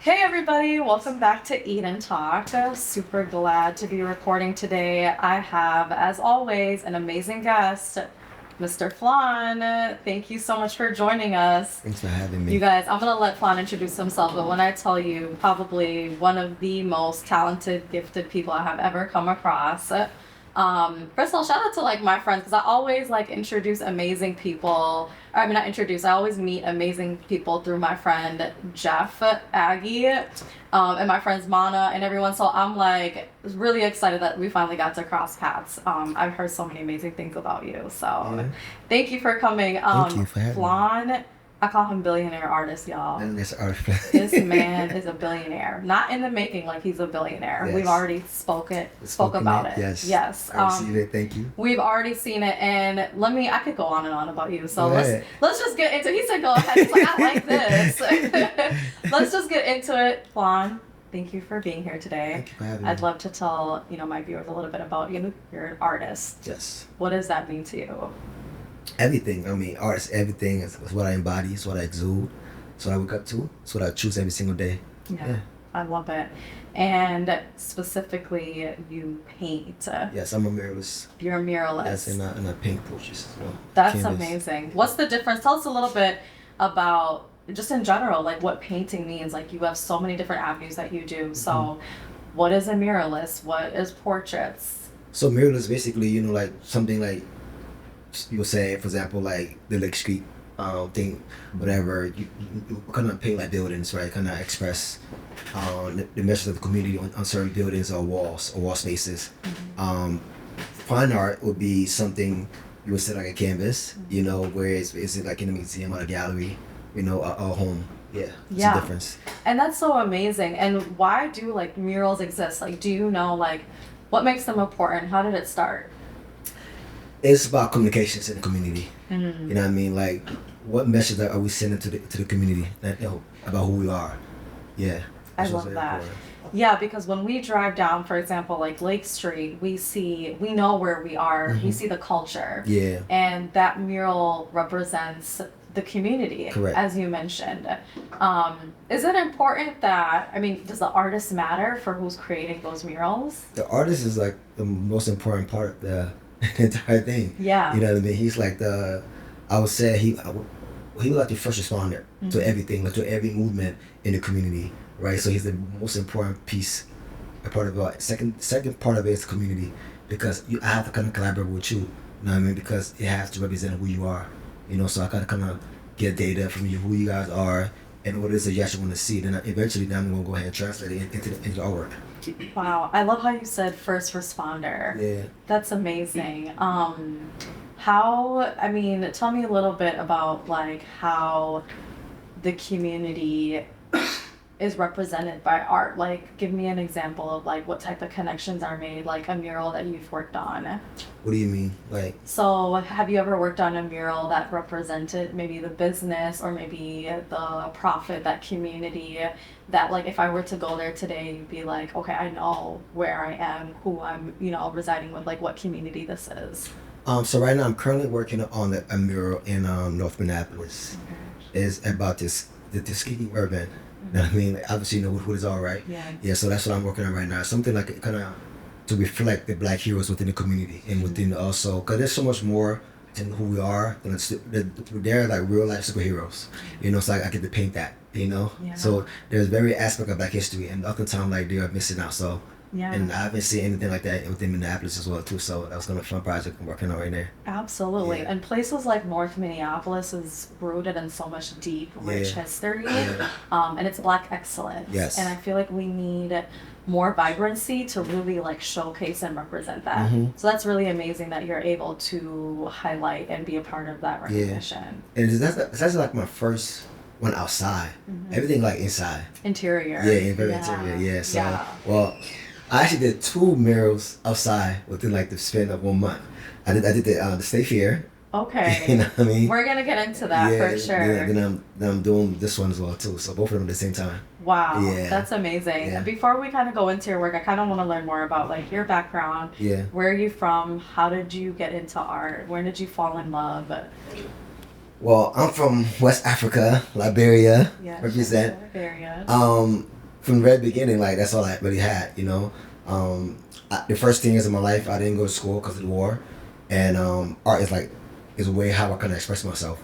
Hey everybody, welcome back to Eat and Talk. Super glad to be recording today. I have, as always, an amazing guest, Mr. Flahn. Thank you so much for joining us. Thanks for having me. You guys, I'm gonna let Flahn introduce himself, but when I tell you, probably one of the most talented, gifted people I have ever come across. First of all, shout out to like my friends because I always like introduce amazing people. I mean, not introduce. I always meet amazing people through my friend Jeff Aggie, and my friends Mana and everyone. So I'm like really excited that we finally got to cross paths. I've heard so many amazing things about you. So thank you for coming. Thank you for having me. Flahn, I call him billionaire artist, y'all. That's art. This man is a billionaire. Not in the making, like he's a billionaire. Yes. We've already spoke about it. Yes. I've seen it. Thank you. We've already seen it, and I could go on and on about you. So let's just get into. He said, "Go ahead." He's like, "I like this." Let's just get into it. Flahn, thank you for being here today. Thank you for having me. I'd love to tell my viewers a little bit about you. You're an artist. Yes. What does that mean to you? Everything. I mean, art is everything. It's what I embody. It's what I exude. It's what I wake up to. It's what I choose every single day. Yeah. I love it. And specifically, you paint. Yes, I'm a muralist. You're a muralist. Yes, and I paint portraits as well. That's Canvas. amazing. What's the difference? Tell us a little bit about, just in general, like what painting means. Like you have so many different avenues that you do. So what is a muralist? What is portraits? So muralist basically, like something like you'll say, for example, like the Lake Street thing, whatever. You kind of paint like buildings, right? Kind of express the message of the community on certain buildings or walls or wall spaces. Fine art would be something you would set like a canvas, where is it like in a museum or a gallery, a home. Yeah, it's a difference. And that's so amazing. And why do like murals exist? Like, do you know like what makes them important? How did it start? It's about communications in the community. Mm-hmm. You know what I mean? Like, what message are we sending to the community about who we are? Yeah. I love that. Important. Yeah, because when we drive down, for example, like Lake Street, we know where we are. We see the culture. Yeah. And that mural represents the community, correct, as you mentioned. Is it important does the artist matter for who's creating those murals? The artist is like the most important part of the entire thing. Yeah. You know what I mean? He's like I would say he was like the first responder to everything, like to every movement in the community, right? So he's the most important piece, a part of it. Second part of it is community, because I have to kind of collaborate with you, you know what I mean? Because it has to represent who you are, so I gotta kind of get data from you, who you guys are, and what it is that you actually want to see. Then eventually I'm gonna go ahead and translate it into artwork. Wow, I love how you said first responder. Yeah. That's amazing. Tell me a little bit about like how the community is represented by art. Like, give me an example of like what type of connections are made, like a mural that you've worked on. What do you mean? Like, so have you ever worked on a mural that represented maybe the business or maybe the profit, that community, that like if I were to go there today, you'd be like, okay, I know where I am, who I'm, residing with, like what community this is? So right now I'm currently working on a mural in North Minneapolis. Okay. It's about the Tuskegee Urban. You know what I mean? Obviously, you know who it is, all right? Yeah. Yeah, so that's what I'm working on right now. Something like kind of to reflect the Black heroes within the community and within also, because there's so much more in who we are. And they're like real life superheroes. So I get to paint that, Yeah. So there's very aspect of Black history, and oftentimes like they are missing out. So. Yeah. And I haven't seen anything like that within Minneapolis as well too. So that was gonna be a fun project I'm working on right there. Absolutely. Yeah. And places like North Minneapolis is rooted in so much deep, rich history. Yeah. And it's Black excellence. Yes. And I feel like we need more vibrancy to really like showcase and represent that. So that's really amazing that you're able to highlight and be a part of that recognition. Yeah. And that's like my first one outside. Everything like inside. Interior. Yeah, very interior. Yeah. So well, I actually did 2 murals outside within like the span of 1 month. I did the Stay Fair. Okay. You know what I mean? We're gonna get into that for sure. Yeah, then I'm doing this one as well too. So both of them at the same time. Wow. Yeah. That's amazing. Yeah. Before we kind of go into your work, I kind of want to learn more about like your background. Yeah. Where are you from? How did you get into art? Where did you fall in love? Well, I'm from West Africa, Liberia, Yeah, represent. area. From the very beginning, like that's all I really had, you know. The first thing is in my life, I didn't go to school because of the war, and art is like is a way how I kind of express myself.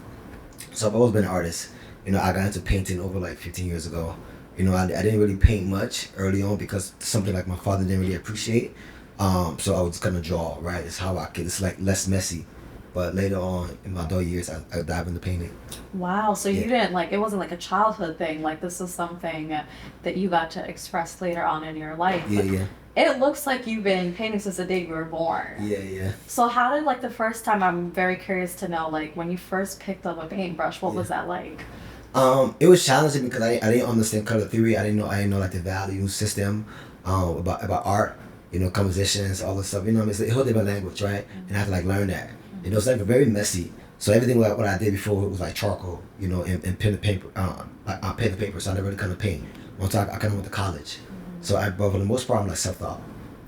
So I've always been an artist. You know, I got into painting over like 15 years ago. You know, I didn't really paint much early on because something like my father didn't really appreciate. So I was just gonna draw, right? It's how I could. It's like less messy. But later on in my adult years, I dive into painting. Wow, so you Yeah, didn't like it wasn't like a childhood thing. Like this is something that you got to express later on in your life. yeah, But yeah, it looks like you've been painting since the day you were born. yeah, yeah, So how did like the first time, I'm very curious to know, like when you first picked up a paintbrush, what yeah. was that like? It was challenging because I didn't understand color theory. I didn't know like the value system, about art. You know, compositions, all this stuff. You know, it's a whole different language, right? And I had to like learn that. You know, it's like very messy. So everything what I did before was like charcoal, you know, and pen and paper, like pen and paper. So I never really kind of paint. Once I kind of went to college, so but for the most part, I'm like self-taught.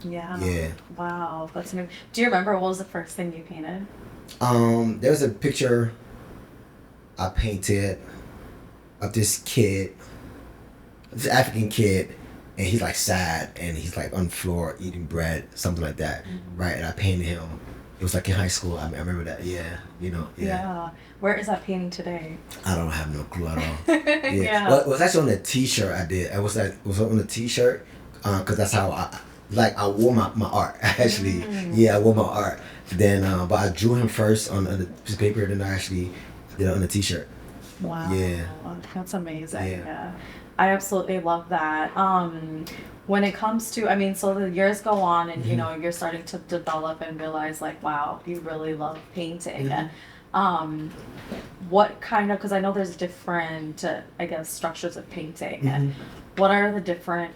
Yeah. Yeah. Wow, that's amazing. Do you remember what was the first thing you painted? There's a picture I painted of this kid, this African kid, and he's like sad and he's like on the floor eating bread, something like that, right? And I painted him. It was like in high school. I remember that. Yeah, you know. Yeah. Yeah. Where is that painting today? I don't have no clue at all. Yeah. Yeah. Well, it was actually on a T-shirt I did. It was on a T-shirt, cause that's how I wore my art actually. Yeah, I wore my art. Then, but I drew him first on the piece of paper, then I actually did it on a T-shirt. Wow. Yeah. That's amazing. Yeah. Yeah. I absolutely love that. When it comes to, I mean, so the years go on and, you know, you're starting to develop and realize like, wow, you really love painting. Um, what kind of, because I know there's different, I guess, structures of painting. What are the different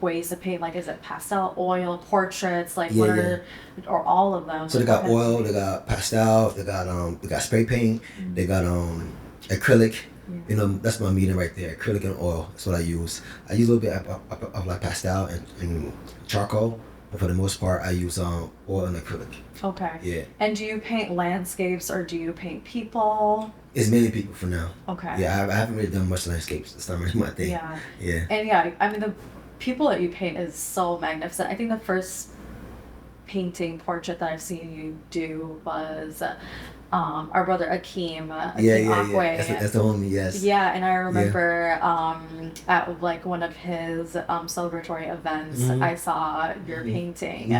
ways to paint? Like, is it pastel, oil, portraits? Like, Yeah, what yeah. are, or all of them? So they got oil, they got pastel, they got spray paint, they got acrylic. You know, that's my medium right there. Acrylic and oil. That's what I use. I use a little bit of like pastel and charcoal, but for the most part, I use oil and acrylic. Okay. Yeah, And do you paint landscapes or do you paint people? it's mainly people for now. Okay. Yeah, I haven't really done much landscapes. It's not really my thing. Yeah. Yeah. And yeah, I mean, the people that you paint is so magnificent. I think the first painting portrait that I've seen you do was our brother Akeem, Yeah, Akeem yeah, Akwe. yeah. That's the homie. Yes. Yeah, and I remember at like one of his celebratory events, I saw your painting,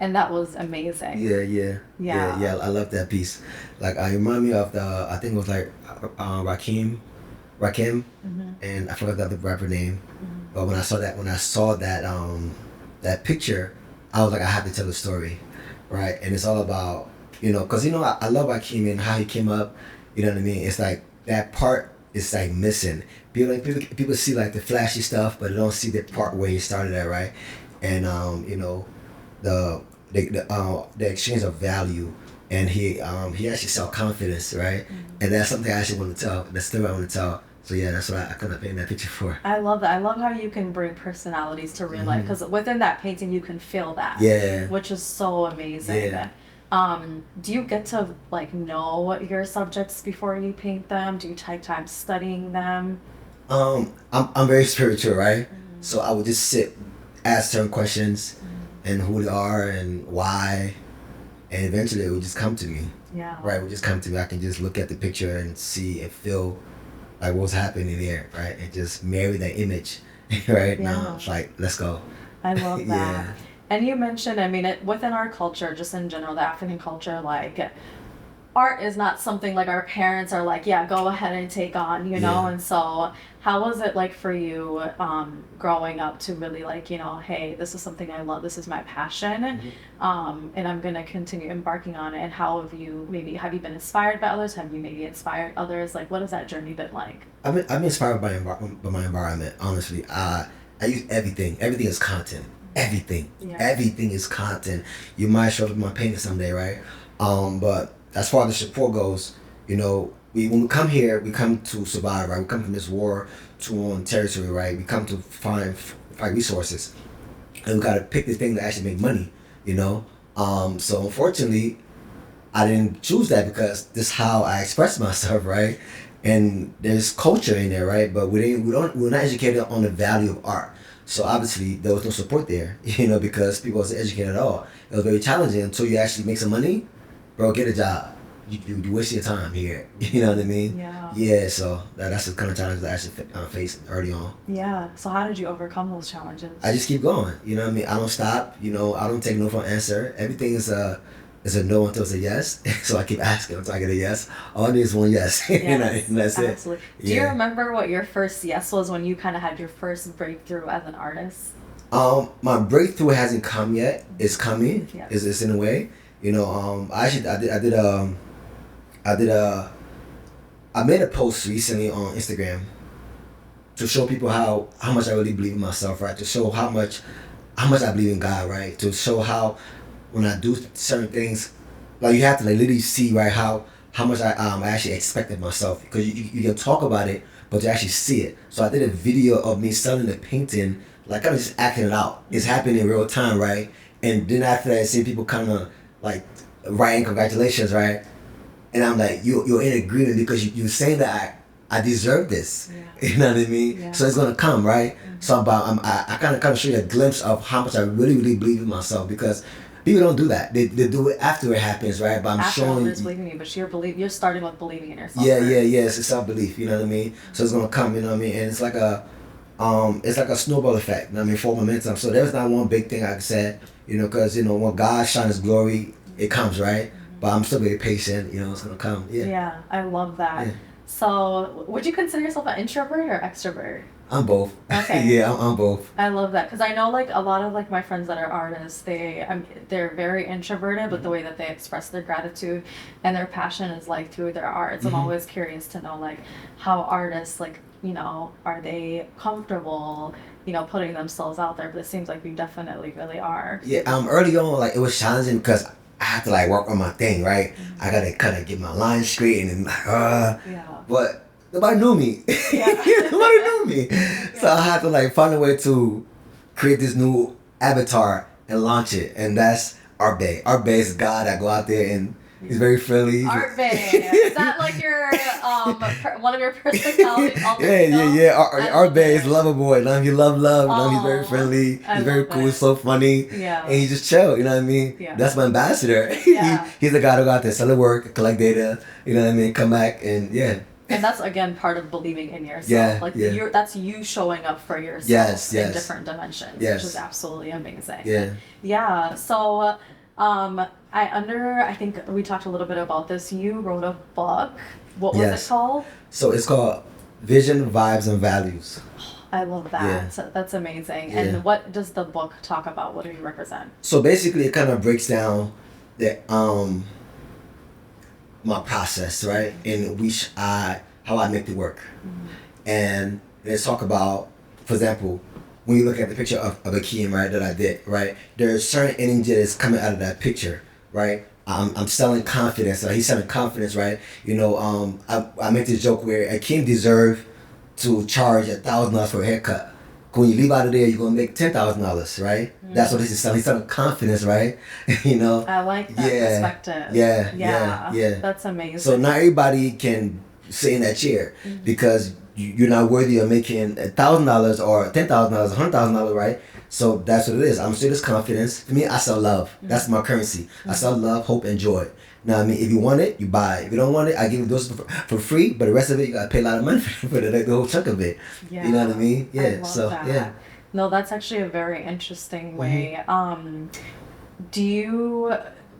and that was amazing. Yeah, yeah, Yeah. yeah. I love that piece. Like, I remind me of I think it was like Rakim, and I forgot the other rapper name. But when I saw that picture, I was like, I have to tell the story, right? And it's all about, you know, because, you know, I love Rakim and how he came up. You know what I mean? It's like that part is like missing. People see like the flashy stuff, but they don't see the part where he started at, right? And you know, the exchange of value, and he actually self confidence, right? And that's something I actually want to tell. That's the story I want to tell. So yeah, that's what I kind of painted that picture for. I love that. I love how you can bring personalities to real life, because within that painting you can feel that. Yeah. Which is so amazing. Yeah. Do you get to like know your subjects before you paint them? Do you take time studying them? I'm very spiritual, right? So I would just sit, ask certain questions, and who they are and why, and eventually it would just come to me. Yeah. Right, it would just come to me. I can just look at the picture and see and feel like what's happening there, right? And just marry that image, right? Yeah. Now it's like, let's go. I love that. Yeah. And you mentioned, I mean, within our culture, just in general, the African culture, like art is not something like our parents are like, yeah, go ahead and take on, you know? Yeah. And so how was it like for you growing up to really like, you know, hey, this is something I love, this is my passion, and I'm going to continue embarking on it. And how have you been inspired by others? Have you maybe inspired others? Like, what has that journey been like? I'm inspired by my environment, honestly. I use everything. Everything is content. Everything. Yeah. Everything is content. You might show up in my painting someday, right? But as far as the support goes, you know, when we come here, we come to survive, right? We come from this war torn territory, right? We come to find resources, and we gotta pick the thing that actually make money, you know. So unfortunately, I didn't choose that because this is how I express myself, right? And there's culture in there, right? But we're not educated on the value of art. So obviously there was no support there, because people wasn't educated at all. It was very challenging until you actually make some money, bro. Get a job. You waste your time here. You know what I mean? Yeah. Yeah. So that's the kind of challenge that I actually faced early on. Yeah. So how did you overcome those challenges? I just keep going. You know what I mean? I don't stop. I don't take no for an answer. Everything is a no until it's a yes. So I keep asking until I get a yes. All I need is one yes. Yes, and that's absolutely. it. Do you remember what your first yes was when you kind of had your first breakthrough as an artist? My breakthrough hasn't come yet. It's coming. Yes. It's in a way. I made a post recently on Instagram to show people how much I really believe in myself, right? To show how much I believe in God, right? To show how when I do certain things, like you have to like literally see, right, how much I actually expect of myself, because you can talk about it, but you actually see it. So I did a video of me selling the painting, like kind of just acting it out. It's happening in real time, right? And then after that, I see people kind of like writing congratulations, right? And I'm like, you're in agreement because you're saying that I deserve this. Yeah. You know what I mean? Yeah. So it's gonna come, right? Mm-hmm. So I kind of show you a glimpse of how much I really, really believe in myself, because people don't do that. They do it after it happens, right? But I'm after showing others believing in you, but you're starting with believing in yourself. Yeah. It's a self-belief. You know what I mean? So it's gonna come. You know what I mean? And it's like a snowball effect. You know what I mean? For momentum. So there's not one big thing I can say. Because when God shines His glory, it comes, right? But I'm still very patient. It's gonna come. Yeah. Yeah, I love that. Yeah. So, would you consider yourself an introvert or extrovert? I'm both. Okay. Yeah, I'm both. I love that, because I know like a lot of like my friends that are artists, they're very introverted, but the way that they express their gratitude and their passion is like through their arts. Mm-hmm. I'm always curious to know like how artists like are they comfortable putting themselves out there? But it seems like you definitely really are. Yeah. Early on, like it was challenging because I had to like work on my thing, right? Mm-hmm. I gotta kind of get my lines straight and like Yeah. But nobody knew me. Yeah. Nobody knew me. Yeah. So I had to like find a way to create this new avatar and launch it, and that's Art Bay. Art Bay is a guy that go out there and he's very friendly. Art Bay. Is that like your one of your personalities? Yeah. Art Bay is lover boy. He love. He's very friendly. He's very cool. He's so funny. Yeah. And he's just chill. You know what I mean? Yeah. That's my ambassador. Yeah. He's the guy to go out there, sell the work, collect data. You know what I mean? Come back and yeah. And that's again part of believing in yourself. That's you showing up for yourself. Yes. In different dimensions, yes. Which is absolutely amazing. Yeah. Yeah. So, I think we talked a little bit about this. You wrote a book. What was it called? So it's called Vision, Vibes, and Values. I love that. Yeah. So that's amazing. Yeah. And what does the book talk about? What do you represent? So basically, it kind of breaks down the my process, right, in which how I make it work, and let's talk about, for example, when you look at the picture of Akeem, right, that I did, right, there's certain energy that's coming out of that picture, right. I'm selling confidence. He's selling confidence, right. I make this joke where Akeem deserved to charge $1,000 for a haircut. When you leave out of there, you're gonna make $10,000, right? That's what he's selling. He's selling confidence, right? I like that perspective. Yeah. That's amazing. So not everybody can sit in that chair because you're not worthy of making $1,000 or $10,000, $100,000, right? So that's what it is. I'm still this confidence. For me, I sell love. That's my currency. I sell love, hope, and joy. Now, I mean, if you want it, you buy it. If you don't want it, I give you those for free. But the rest of it, you gotta pay a lot of money for the whole chunk of it. Yeah. You know what I mean? Yeah. I love So that. yeah. No, that's actually a very interesting way. Do you,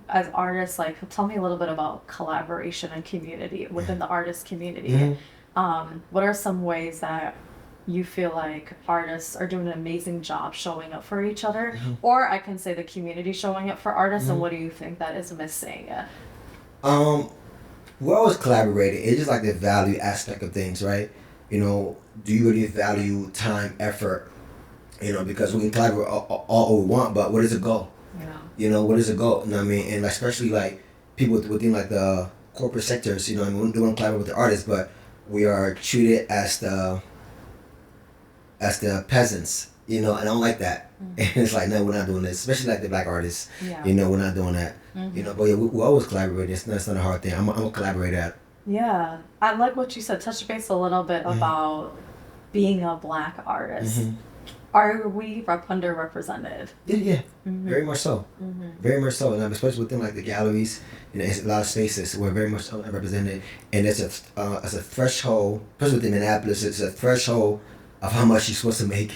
as artists, like, tell me a little bit about collaboration and community within the artist community? What are some ways that you feel like artists are doing an amazing job showing up for each other? Or I can say the community showing up for artists, and what do you think that is missing? We're always collaborating. It's just like the value aspect of things, right? Do you really value time, effort? Because we can collaborate all we want, but where does it go? Yeah. Where does it go? You know what I mean? And especially like people within like the corporate sectors, we want to collaborate with the artists, but we are treated as the peasants you know, and I don't like that. And it's like, no, we're not doing this, especially like the black artists. Yeah. You know, we're not doing that. You know, but yeah, we always collaborate. It's not a hard thing. I'm a collaborator. Yeah. I like what you said. Touch base a little bit about being a black artist. Are we underrepresented? Yeah, very much so. Very much so, and especially within like the galleries, you know, it's a lot of spaces we're very much represented, and it's a threshold, especially within Minneapolis, it's a threshold of how much you're supposed to make,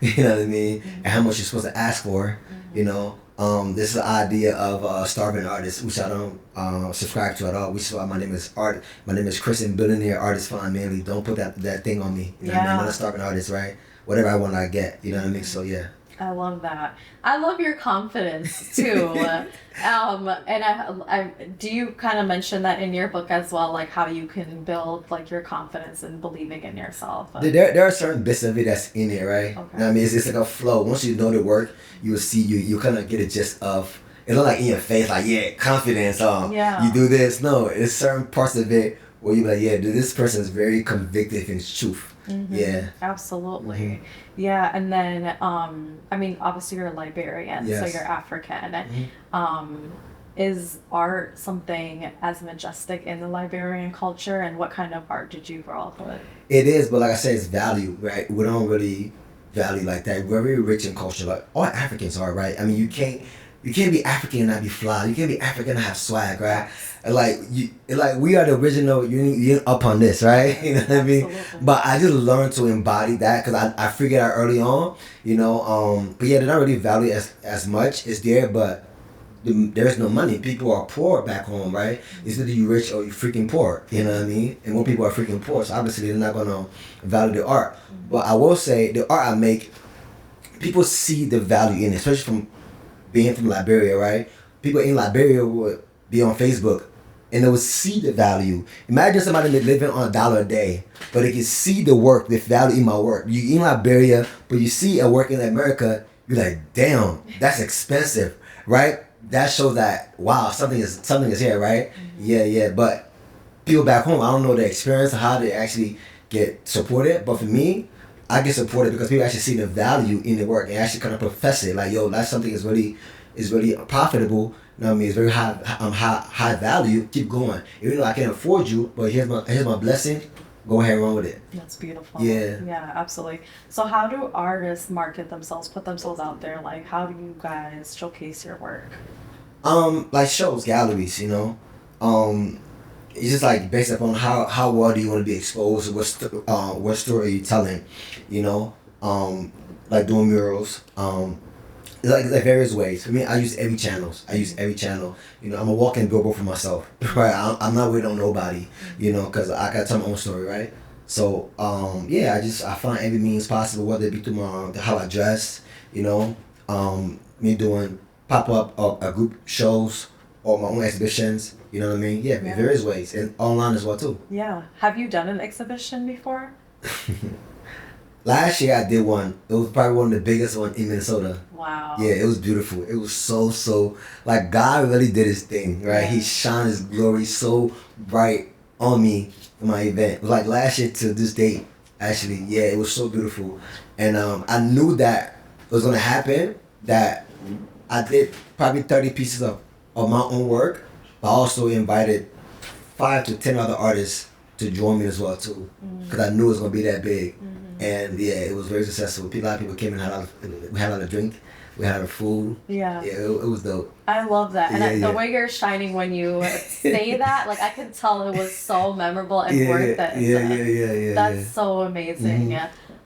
you know what I mean, and how much you're supposed to ask for, you know. This is the idea of starving artists, which I don't subscribe to at all. Which is why my name is Chris and Billionaire artist Flahn Manly. Don't put that thing on me. You know what I mean? I'm not a starving artist, right? Whatever I want, I get. You know what I mean? So yeah. I love that. I love your confidence too. And I do you kind of mention that in your book as well, like how you can build like your confidence and believing in yourself? There are certain bits of it that's in there, right? Okay. You know what I mean? It's like a flow. Once you know the work, you will see you kind of get a gist of. It's not like in your face, like confidence. You do this. No, it's certain parts of it where you be like, dude, this person is very convicted in his truth. Yeah, absolutely. Yeah, and then I mean, obviously you're a Liberian, so you're African. Is art something as majestic in the Liberian culture, and what kind of art did you grow up with? It is, but like I said, it's value, right? We don't really value like that. We're very rich in culture, like all Africans are, right? I mean, you can't be African and not be fly. You can't be African and have swag, right? Like we are the original. You're up on this, right? You know what I mean? Absolutely. But I just learned to embody that because I figured out early on, you know. But yeah, they're not really valued as much. It's there, but there's no money. People are poor back home, right? It's either you rich or you freaking poor. You know what I mean? And when people are freaking poor, so obviously they're not gonna value the art. But I will say the art I make, people see the value in it, especially from being from Liberia, right? People in Liberia would be on Facebook and they would see the value. Imagine somebody living on $1 a day, but they can see the work, the value in my work. You in Liberia, but you see a work in America, you're like, damn, that's expensive, right? That shows that, wow, something is here, right? Yeah. But people back home, I don't know the experience of how they actually get supported. But for me, I get supported because people actually see the value in the work and actually kind of profess it. Like, yo, that's something is really profitable. You know what I mean? It's very high value. Keep going. Even though I can't afford you, but here's my blessing. Go ahead and run with it. That's beautiful. Yeah, absolutely. So how do artists market themselves, put themselves out there? Like, how do you guys showcase your work? Like shows, galleries, you know. It's just like based upon how well do you want to be exposed, what story are you telling, you know. Like doing murals. Like various ways. For me, I use every channel. You know, I'm a walking billboard for myself, right? I'm not waiting on nobody, you know, because I gotta tell my own story, right? So, I find every means possible, whether it be through how I dress, you know, me doing pop-up or group shows or my own exhibitions, you know what I mean? Yeah, in various ways, and online as well too. Yeah. Have you done an exhibition before? Last year I did one. It was probably one of the biggest ones in Minnesota. Wow. Yeah, it was beautiful. It was so like God really did his thing, right? He shined his glory so bright on me for my event. It was like last year to this date, actually. Yeah, it was so beautiful. And I knew that it was gonna happen, that I did probably 30 pieces of my own work, but I also invited 5 to 10 other artists to join me as well too. Because I knew it was gonna be that big. And yeah, it was very successful. A lot of people came and we had a lot of drink, we had a lot of food. Yeah, it was dope. I love that. And the way you're shining when you say that, like I can tell it was so memorable and worth it. Yeah. That's so amazing.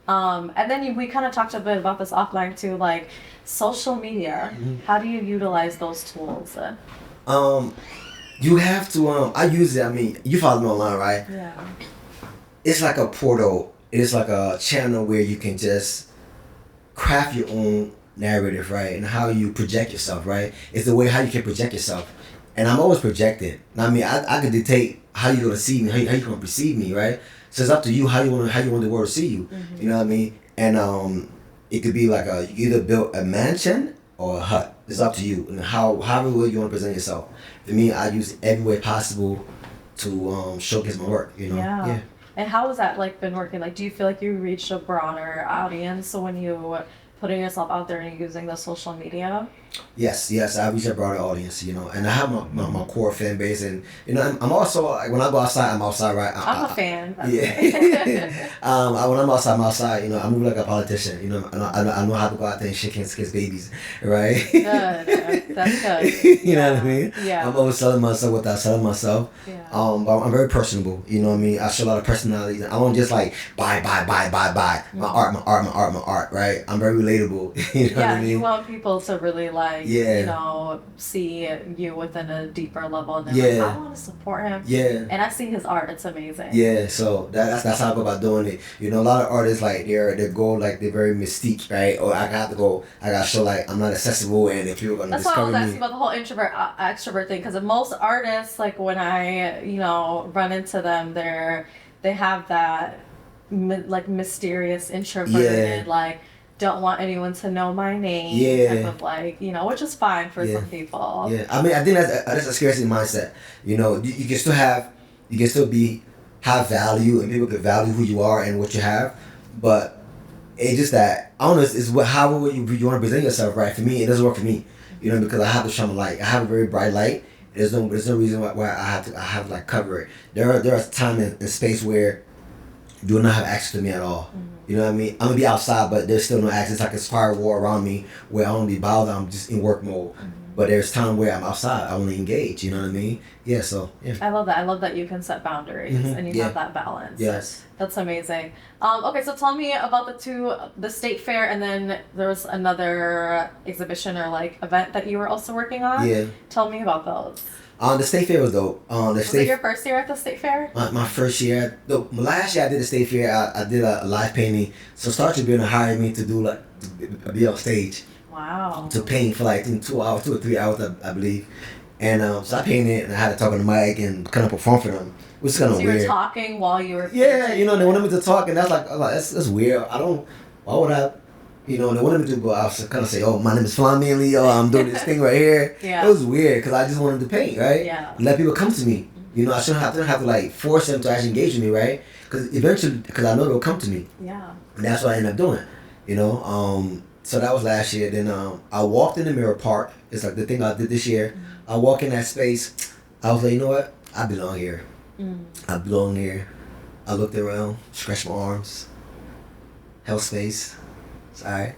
And then we kind of talked a bit about this offline too, like social media. How do you utilize those tools? You have to, I use it, I mean, you follow me online, right? Yeah. It's like a portal. It's like a channel where you can just craft your own narrative, right? And how you project yourself, right? It's the way how you can project yourself. And I'm always projecting. I mean, I can dictate how you're gonna see me, how you're gonna perceive me, right? So it's up to you how you want the world to see you. You know what I mean? And it could be like you either build a mansion or a hut. It's up to you and however way you want to present yourself. For me, I use every way possible to showcase my work. You know? Yeah. And how has that like been working? Like, do you feel like you reached a broader audience when you putting yourself out there and using the social media? Yes, I reach a broader audience, and I have my core fan base, and I'm also like when I go outside, I'm outside, right? I'm a fan. Yeah. When I'm outside, I move like a politician, I know how to go out there and shake hands, kiss babies, right? Good. That's good. You know what I mean? Yeah. I'm always selling myself without selling myself. Yeah. But I'm very personable, you know what I mean? I show a lot of personality. I don't just like buy. My art, right? I'm very relatable, you know what I mean? You want people to really like, see you within a deeper level, and they're like, I want to support him. Yeah. And I see his art; it's amazing. Yeah, so that's how I go about doing it. A lot of artists like they go like they're very mystique, right? Or I gotta show like I'm not accessible, and if you're gonna that's why I was discover asking me. about the whole introvert extrovert thing, because most artists, like when I run into them, they have that like mysterious introverted like don't want anyone to know my name type of like which is fine for some people. Yeah, I mean I think that's a scarcity mindset. You can still have value, and people can value who you are and what you have, but it's just that I don't know. It's how you want to present yourself, right? For me, it doesn't work for me, because I have to shine a light. I have a very bright light. There's no reason why I have to like cover it. There are time and space where you do not have access to me at all. Mm-hmm. You know what I mean? I'm gonna be outside, but there's still no access. It's like a fire war around me where I don't be bothered. I'm just in work mode. Mm-hmm. But there's time where I'm outside. I want to engage. You know what I mean? Yeah. So yeah. I love that. I love that you can set boundaries and you have that balance. Yes. That's amazing. Okay, so tell me about the state fair, and then there was another exhibition or like event that you were also working on. Yeah. Tell me about those. The state fair was dope. Was it your first year at the state fair? My first year. Last year I did the state fair. I did a live painting. So Star Tribune hired me to do like to be on stage. Wow. To paint for like 2 hours, 2 or 3 hours, I believe. And so I painted, and I had to talk on the mic and kind of perform for them, which is kind of so weird. You were talking while you were painting. They wanted me to talk, and that's like that's weird. Why would I? They wanted me to go out and kind of say, oh, my name is Flahn Manly, I'm doing this thing right here. Yeah. It was weird, because I just wanted to paint, right? Yeah. Let people come to me. I shouldn't have to like force them to actually engage with me, right? Because eventually, I know they'll come to me. Yeah. And that's what I ended up doing, So that was last year. Then I walked in the Mirror Park. It's like the thing I did this year. I walk in that space. I was like, you know what? I belong here. I belong here. I looked around, stretched my arms, held space. It's all right.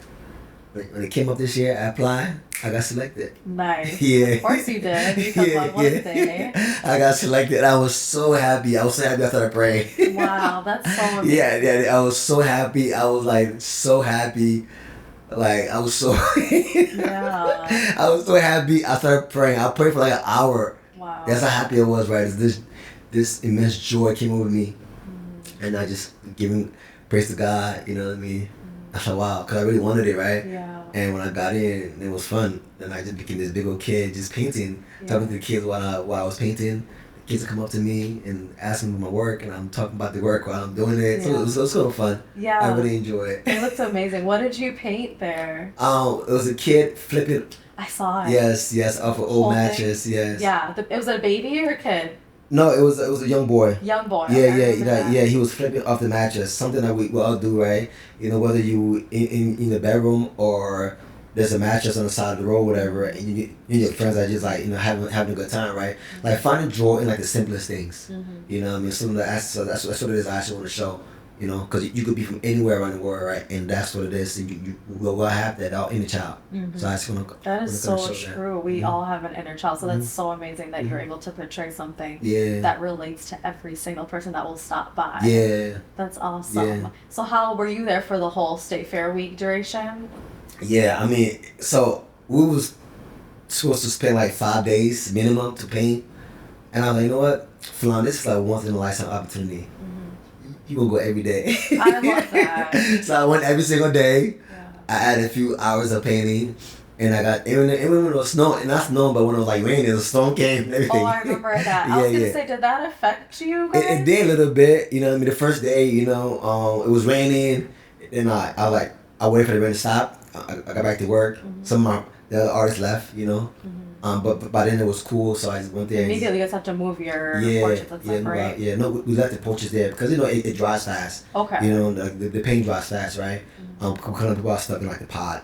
When it came up this year, I applied. I got selected. Nice. Yeah. Of course you did. Because on one day. I got selected. I was so happy. I started praying. Wow, that's so amazing. Yeah. I was so happy. I was like so happy. Like I was so I was so happy. I started praying. I prayed for like an hour. Wow. That's how happy I was, right? This immense joy came over me, and I just giving praise to God. You know what I mean? I thought, wow, because I really wanted it, right? Yeah. And when I got in, it was fun. And I just became this big old kid, just painting, talking to the kids while I was painting. The kids would come up to me and ask me for my work, and I'm talking about the work while I'm doing it. So it was sort of fun. Yeah. I really enjoyed it. It looked amazing. What did you paint there? It was a kid flipping. I saw it. Yes, off an old mattress. Yes. Yeah. Was it a baby or a kid? No, it was a young boy. Young boy. Yeah. He was flipping off the mattress. Something that we all do, right? Whether you in the bedroom or there's a mattress on the side of the road, whatever, and you and your friends are just like having a good time, right? Like finding joy in like the simplest things. You know what I mean? So that's what it is. I actually want to show. Because you could be from anywhere around the world, right? And that's what it is. And you will have that all in the child. So I just want to. That is so true. We all have an inner child. So that's so amazing that you're able to portray something that relates to every single person that will stop by. Yeah. That's awesome. Yeah. So how were you there for the whole State Fair week duration? Yeah, I mean, so we was supposed to spend like 5 days minimum to paint. And I was like, you know what? Flahn, this is like once in a lifetime opportunity. You gonna go every day. I love that. So I went every single day. Yeah. I added a few hours of painting, and I got even when it was snowing, and not snowing, but when it was like raining, the storm came and everything. Oh, I remember that. I was gonna say, did that affect you guys? It did a little bit. You know what I mean? The first day, it was raining, and I waited for the rain to stop. I got back to work. Some of the other artists left, you know. But by then it was cool, so I just went there. Immediately, you guys have to move your Yeah, portraits and yeah, stuff, right? yeah. No, we left the portraits there because you know it dries fast. Okay. You know the paint dries fast, right? Kind of people are stuck in like the pod.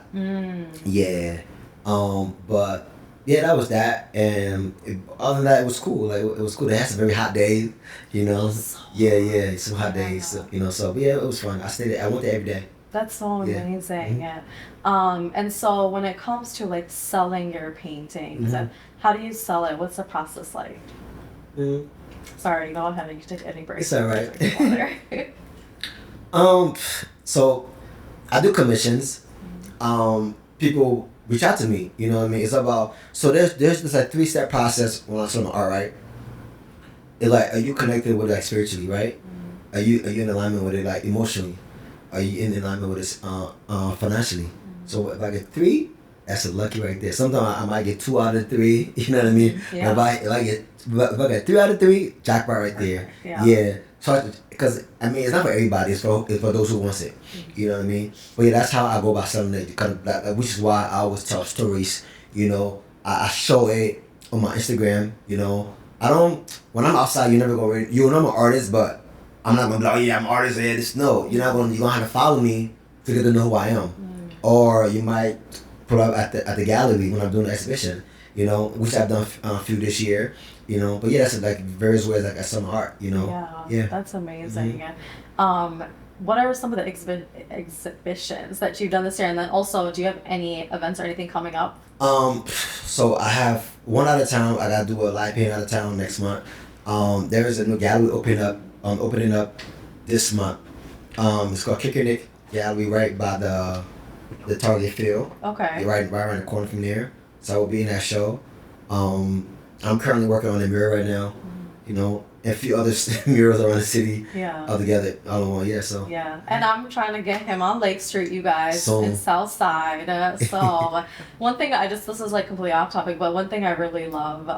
Yeah. But yeah, that was that, and other than that, it was cool. Like it was cool. They had some very hot days, you know. Yeah, some hot days, so, you know. So but yeah, it was fun. I stayed there. I went there every day. That's so amazing. Yeah. And so when it comes to like selling your paintings, how do you sell it? What's the process like? Sorry, go ahead. You can take any break. It's all right. So I do commissions. People reach out to me. You know what I mean? It's about there's this like 3-step process when I'm selling art, right? It's like, are you connected with it like spiritually, right? Are you in alignment with it like emotionally? Are you in alignment with it financially? So if I get 3, that's a lucky right there. Sometimes I might get 2 out of 3. You know what I mean? Yeah. If I get 3 out of 3, jackpot right there. Yeah. So because I mean it's not for everybody. It's for those who wants it. You know what I mean? But yeah, that's how I go about selling it. Which is why I always tell stories. You know, I show it on my Instagram. You know, I don't. When I'm outside, you're never gonna. You know I'm an artist, but I'm not gonna be like, oh yeah, I'm an artist. Yeah, this no. You're gonna have to follow me to get to know who I am. Or you might pull up at the gallery when I'm doing the exhibition. You know, which I've done a few this year. You know, but yeah, that's like various ways like I sell my art. You know. Yeah. That's amazing. What are some of the exhibitions that you've done this year, and then also, do you have any events or anything coming up? So I have one out of town. I gotta do a live painting out of town next month. There is a new gallery opening up this month. It's called Kicker Gallery right by the Target Field. Okay. Right around the corner from there. So I will be in that show. I'm currently working on a mural right now. You know, and a few other murals around the city. All together, all in one. So. Yeah, and I'm trying to get him on Lake Street, you guys, in South Side. So one thing this is like completely off topic, but one thing I really love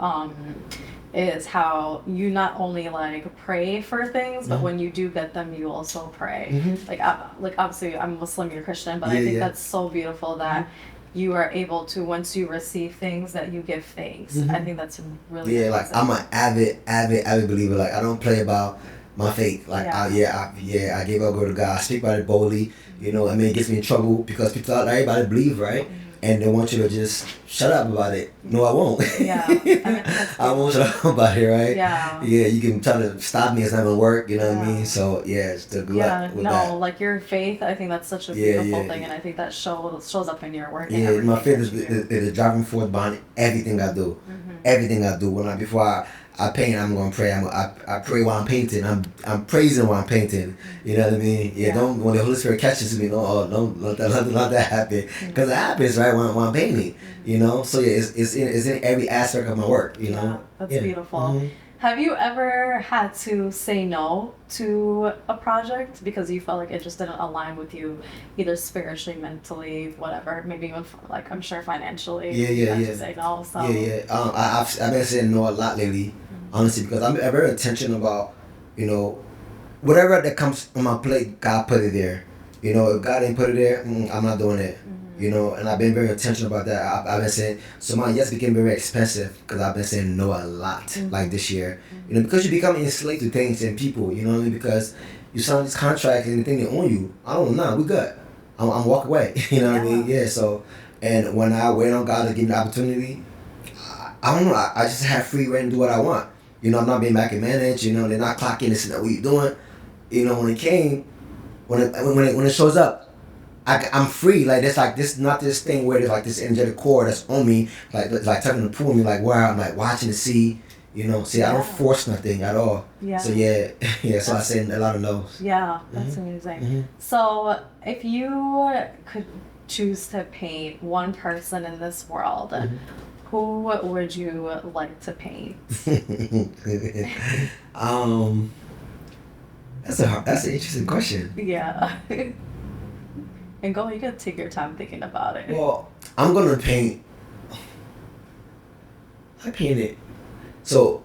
is how you not only like pray for things, but when you do get them, you also pray. Like obviously I'm Muslim, you're Christian, but I think that's so beautiful that you are able to, once you receive things, that you give thanks. I think that's really amazing. Like I'm an avid believer. Like I don't play about my faith. Like I gave up go to God. I speak about it boldly. You know, I mean, it gets me in trouble because people thought everybody believe, right? And they want you to just shut up about it. No, I won't. I won't shut up about it, right? Yeah, you can try to stop me. It's not gonna work. You know what I mean? So it's the good luck with that. Like your faith, I think that's such a beautiful thing, and I think that shows up in your work. My faith is the driving force behind everything I do. Everything I do. Before I paint, I'm gonna pray. I pray while I'm painting. I'm praising while I'm painting. You know what I mean? Don't when the Holy Spirit catches me, don't let that happen, because it happens right when I'm painting. You know, so it's in every aspect of my work. You know, that's beautiful. Have you ever had to say no to a project because you felt like it just didn't align with you, either spiritually, mentally, whatever, maybe even like I'm sure financially? You had to say no. So I've been saying no a lot lately, honestly, because I'm very intentional about, you know, whatever that comes on my plate, God put it there. You know, if God didn't put it there, I'm not doing it. You know, and I've been very intentional about that. I've been saying, so my yes became very expensive because I've been saying no a lot, like this year. You know, because you become enslaved to things and people, you know what I mean? Because you sign these contracts and the thing they own you. I don't know, we good. I'm walk away, you know what I mean? So, and when I wait on God to give me the opportunity, I don't know, I just have free reign to do what I want. You know, I'm not being micromanaged, you know, they're not clocking this and what you doing. You know, when it came, when it shows up, I'm free. Like there's like this, not this thing where there's like this energetic core that's on me, like tucking and pulling me, like where I'm like watching the sea. You know, I don't force nothing at all. So so I say a lot of no's. Yeah, that's amazing. So if you could choose to paint one person in this world, who would you like to paint? That's an interesting question. Yeah. And you can take your time thinking about it. Well, I'm gonna paint. I painted. So.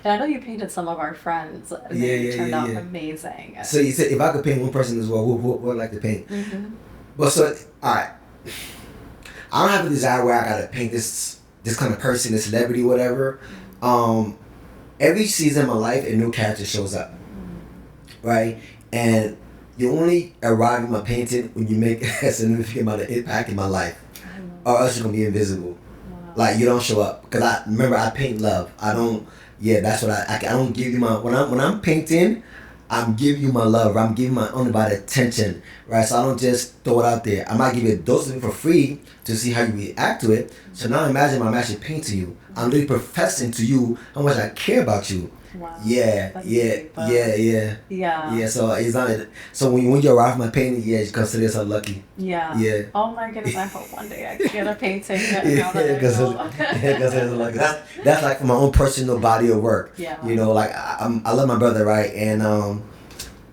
And I know you painted some of our friends. And they turned out amazing. So you said if I could paint one person as well, who would I like to paint? But so, all right, I don't have a desire where I gotta paint this kind of person, this celebrity, whatever. Um, every season of my life, a new character shows up, right? And you only arrive in my painting when you make a significant amount of impact in my life, or else you're gonna be invisible. Wow. Like you don't show up because I remember I paint love. I don't. Yeah, that's what I don't give you my when I'm painting. I'm giving you my love. I'm giving my undivided attention, right? So I don't just throw it out there. I might give you a dose of it for free to see how you react to it. So now imagine I'm actually painting you. I'm really professing to you how much I care about you. Wow. Yeah, That's yeah, deep, yeah. Yeah. So it's not. So when you arrive at my painting, yeah, you consider yourself lucky. Yeah. Yeah. Oh my goodness! I hope one day I can get a painting. Now Yeah, that I because know. like that's like for my own personal body of work. Yeah. You know, like I love my brother, right? And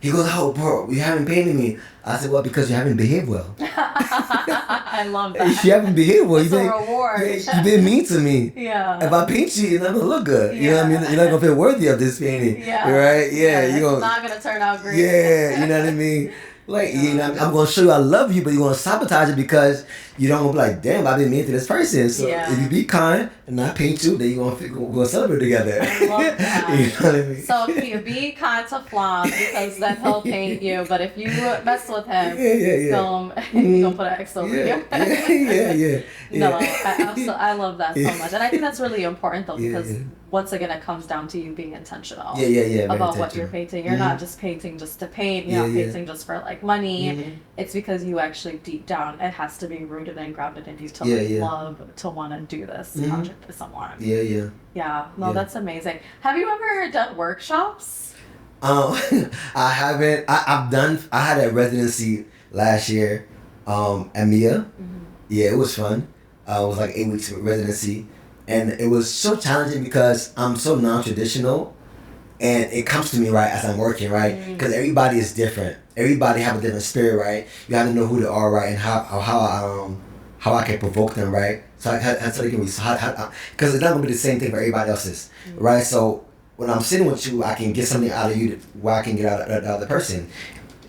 he goes, "Oh, bro, you haven't painted me." I said, "Well, because you haven't behaved well. I love that. If you haven't behaved well, It's a reward. you've been mean to me. Yeah. If I paint you, you're not gonna look good. You know what I Yeah. mean? You're not gonna feel worthy of this painting. Yeah. Right? Yeah. It's You gonna. not gonna turn out great. Yeah. You know what I mean? Like, Yeah. you know, I'm gonna show you I love you, but you're gonna sabotage it because you don't gonna be like, damn, I've been mean to this person. So Yeah. if you be kind and I paint you, then we're gonna celebrate together. I love that. You know what I mean? So if you be kind to Flahn because then he'll paint you, but if you mess with him, Yeah. he's gonna put an X over you. Yeah. No, I love that so much, and I think that's really important though Yeah, because yeah. once again it comes down to you being intentional. Yeah. Very About what intentional. you're painting. You're not just painting just to paint. You're not Yeah. painting just for like money. Mhm. It's because you actually deep down it has to be rooted and grounded in you to Yeah. love to want to do this Mhm. project with someone. Yeah. Yeah, no, Yeah. that's amazing. Have you ever done workshops? I haven't. I had a residency last year, at Mia. Yeah, it was fun. It was like 8 weeks of residency, and it was so challenging because I'm so non-traditional, and it comes to me right as I'm working, right? Because everybody is different. Everybody have a different spirit, right? You have to know who they are, right, and how I can provoke them, right? So so they can because it's not gonna be the same thing for everybody else's, right? So when I'm sitting with you, I can get something out of you where I can get out of the other person.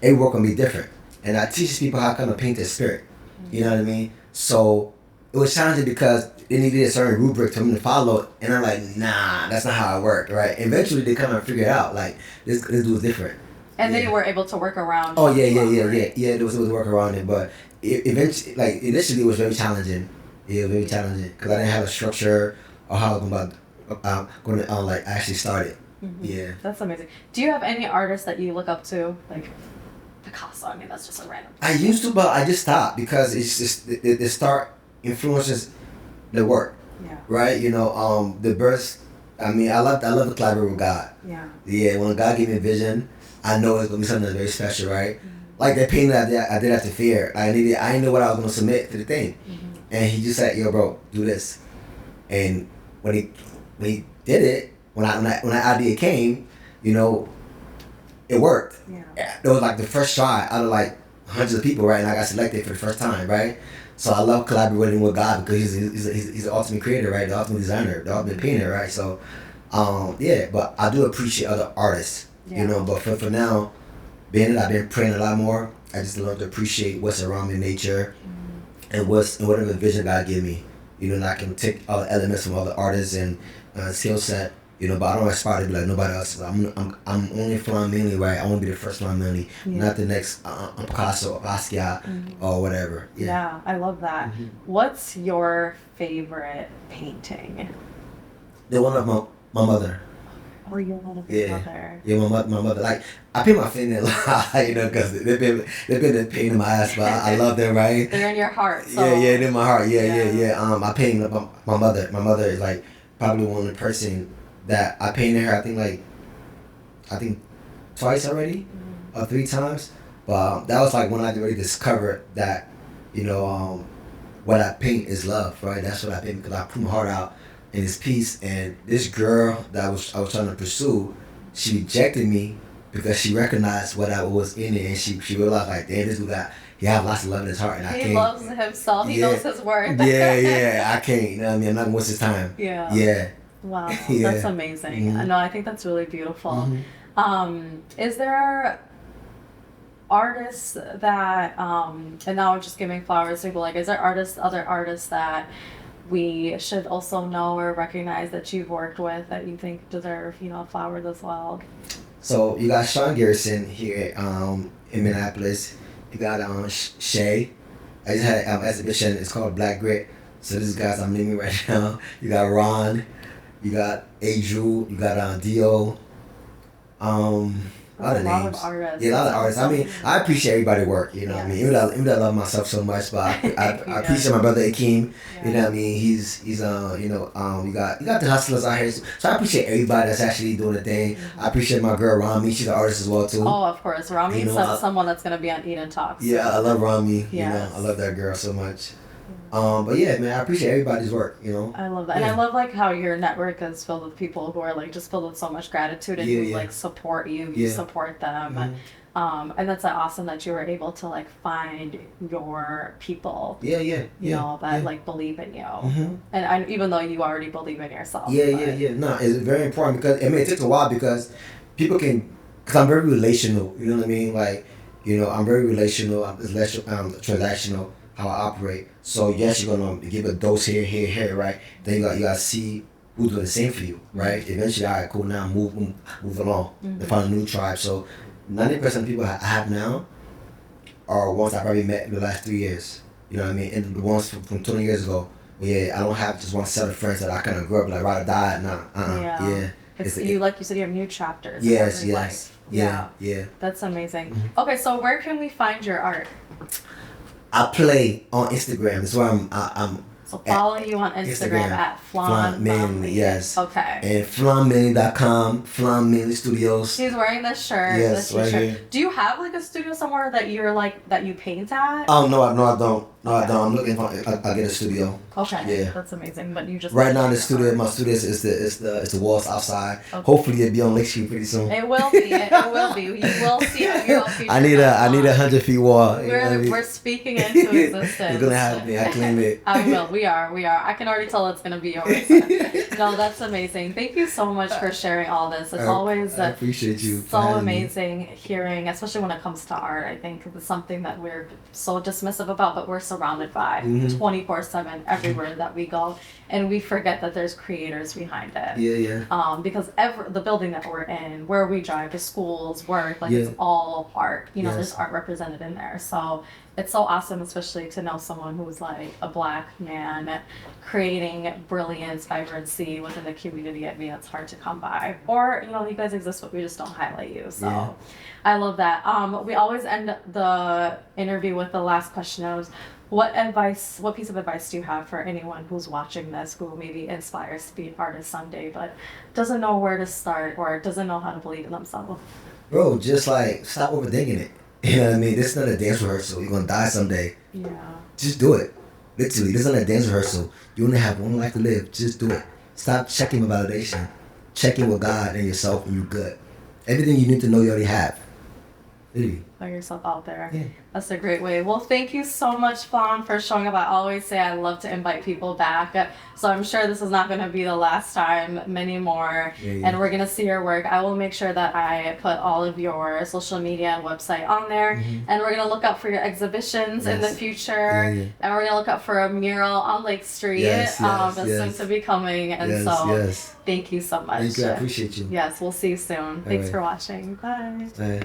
Every work gonna be different, and I teach people how to kind of paint their spirit. You know what I mean? So it was challenging because they needed a certain rubric to me to follow, and I'm like, nah, that's not how I work, right? Eventually, they kind of figure it out, like this dude's different. And Yeah. then you were able to work around. Oh yeah. There was work around it, but eventually, like initially, it was very challenging. Yeah, very challenging because I didn't have a structure or how I'm going to like actually start it. Yeah. That's amazing. Do you have any artists that you look up to, like Picasso? I mean, that's just a random. I used to, but I just stopped because it's just the start influences the work, Yeah. right? You know, the birth. I mean, I love to collaborate with God. Yeah. Yeah, when God gave me a vision, I know it's gonna be something that's very special, right? Like that painting I did after Fear. I didn't know what I was gonna submit to the thing, and he just said, "Yo, bro, do this." And when he did it, when that idea came, you know, it worked. Yeah. It was like the first try out of like hundreds of people, right? And I got selected for the first time, right? So I love collaborating with God because he's the ultimate creator, right? The ultimate designer, the ultimate painter, right? So, yeah. But I do appreciate other artists, you know. But for now, being that I've been praying a lot more, I just learned to appreciate what's around me in nature, and whatever vision God give me, you know. And I can take all the elements from other artists and skill set. You know, but I don't aspire to be like nobody else. I'm only Flahn Manly, right? I want to be the first Flahn Manly, not the next Picasso or Basquiat or whatever. Yeah, I love that. What's your favorite painting? The one of my mother. Or your one of your mother? Yeah, my mother. Like I paint my family a lot, you know, because they've been a pain in my ass, but I love them, right? They're in your heart. So. Yeah, they're in my heart. Yeah. I paint my mother. My mother is like probably one of the person that I painted her. I think twice already, or 3 times. But that was like when I really discovered that, you know, what I paint is love, right? That's what I paint because I put my heart out in this piece. And this girl that I was trying to pursue, she rejected me because she recognized what I was in it, and she realized like, damn, this dude he has lots of love in his heart, and I can't. He loves himself. He knows his worth. I can't. You know what I mean? I'm not gonna waste his time. Yeah. Wow, that's amazing. No, I think that's really beautiful. Is there artists that and now I'm just giving flowers to people, like, is there other artists that we should also know or recognize that you've worked with that you think deserve, flowers as well? So you got Sean Garrison here in Minneapolis. You got Shay. I just had an exhibition. It's called Black Grit. So these guys I'm naming right now. You got Ron. You got Adru. You got Dio. A lot of names. Of artists. Yeah, a lot of artists. I mean, I appreciate everybody's work. You know what I mean? Even though I love myself so much, but I appreciate my brother Akeem. Yeah. You know what I mean? He's you got the hustlers out here. So I appreciate everybody that's actually doing the thing. I appreciate my girl Rami. She's an artist as well too. Oh, of course, Rami is someone that's gonna be on Eden Talks. Yeah, I love Rami. Yes. I love that girl so much. But yeah, man, I appreciate everybody's work. I love that, and I love like how your network is filled with people who are like just filled with so much gratitude and who like support you, you support them. Mm-hmm. And that's awesome that you were able to like find your people. That like believe in you, and even though you already believe in yourself. No, it's very important because it takes a while because people can. Because I'm very relational. You know what I mean? Like, I'm very relational. I'm less transactional. How I operate. So yes, you're gonna give a dose here, right? Then you gotta see who's doing the same for you, right? Eventually, all right, cool. Now move along. Mm-hmm. Find a new tribe. So 90% of people I have now are ones I probably met in the last 3 years. You know what I mean? And the ones from 20 years ago. Yeah, I don't have just one set of friends that I kind of grew up like ride or die. Nah. Yeah. It's like you said, you have new chapters. Yes. Yeah. That's amazing. Mm-hmm. Okay, so where can we find your art? I play on Instagram. That's where I'm. So follow you on Instagram at Flahn Manly. Yes. Okay. And FlahnManly.com, Flahn Manly Studios. He's wearing this shirt. Yes, right here. Do you have like a studio somewhere that you're like that you paint at? Oh no, I don't. I don't. I'm looking for. I'll get a studio. Okay. Yeah. That's amazing. But you just right now in the studio. My studio is the walls outside. Okay. Hopefully it'll be on Lake Street pretty soon. It will be. It will be. You will see a mural feature. I need a 100 feet wall. We're speaking into existence. It's gonna happen. I claim it. I will. We are. I can already tell it's gonna be yours. No, that's amazing. Thank you so much for sharing all this. It's always I appreciate you. So amazing hearing, especially when it comes to art. I think it's something that we're so dismissive about, but we're surrounded by 24/7 everywhere that we go, and we forget that there's creators behind it. Because the building that we're in, where we drive, the schools, work, it's all art. There's art represented in there. So it's so awesome, especially to know someone who's like a Black man creating brilliance, vibrancy within the community. I mean, it's hard to come by. Or, you guys exist, but we just don't highlight you. So I love that. We always end the interview with the last question of what piece of advice do you have for anyone who's watching this who maybe inspires to be an artist someday but doesn't know where to start or doesn't know how to believe in themselves? Bro, just like stop overthinking it. You know what I mean? This is not a dance rehearsal. You're gonna die someday. Yeah. Just do it. Literally, this is not a dance rehearsal. You only have one life to live. Just do it. Stop checking for validation. Check in with God and yourself, and you're good. Everything you need to know, you already have. Literally. Put yourself out there. Yeah. That's a great way. Well, thank you so much, Flahn, for showing up. I always say I love to invite people back. So I'm sure this is not going to be the last time, many more. And we're going to see your work. I will make sure that I put all of your social media and website on there. And we're going to look out for your exhibitions in the future. And we're going to look out for a mural on Lake Street. That's soon to be coming. And thank you so much. Thank you. I appreciate you. Yes, we'll see you soon. Thanks for watching. Bye. Bye.